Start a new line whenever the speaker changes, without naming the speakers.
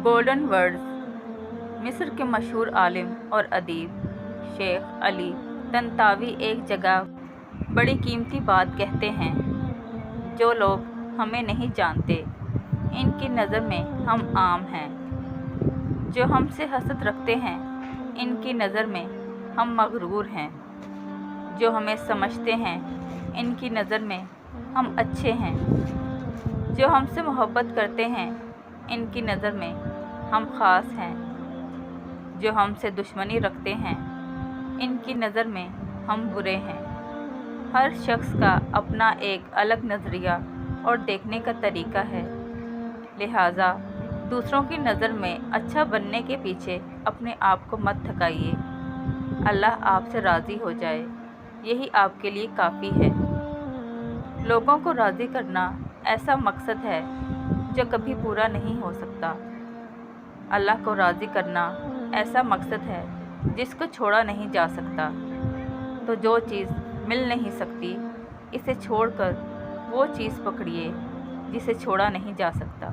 Golden words. مصر کے مشہور عالم اور ادیب شیخ علی طنطاوی ایک جگہ بڑی قیمتی بات کہتے ہیں: جو لوگ ہمیں نہیں جانتے ان کی نظر میں ہم عام ہیں، جو ہم سے حسد رکھتے ہیں ان کی نظر میں ہم مغرور ہیں، جو ہمیں سمجھتے ہیں ان کی نظر میں ہم اچھے ہیں، جو ہم سے محبت کرتے ہیں ان کی نظر میں ہم خاص ہیں، جو ہم سے دشمنی رکھتے ہیں ان کی نظر میں ہم برے ہیں۔ ہر شخص کا اپنا ایک الگ نظریہ اور دیکھنے کا طریقہ ہے، لہٰذا دوسروں کی نظر میں اچھا بننے کے پیچھے اپنے آپ کو مت تھکائیے۔ اللہ آپ سے راضی ہو جائے، یہی آپ کے لیے کافی ہے۔ لوگوں کو راضی کرنا ایسا مقصد ہے جو کبھی پورا نہیں ہو سکتا۔ اللہ کو راضی کرنا ایسا مقصد ہے جس کو چھوڑا نہیں جا سکتا۔ تو جو چیز مل نہیں سکتی اسے چھوڑ کر وہ چیز پکڑیے جسے چھوڑا نہیں جا سکتا۔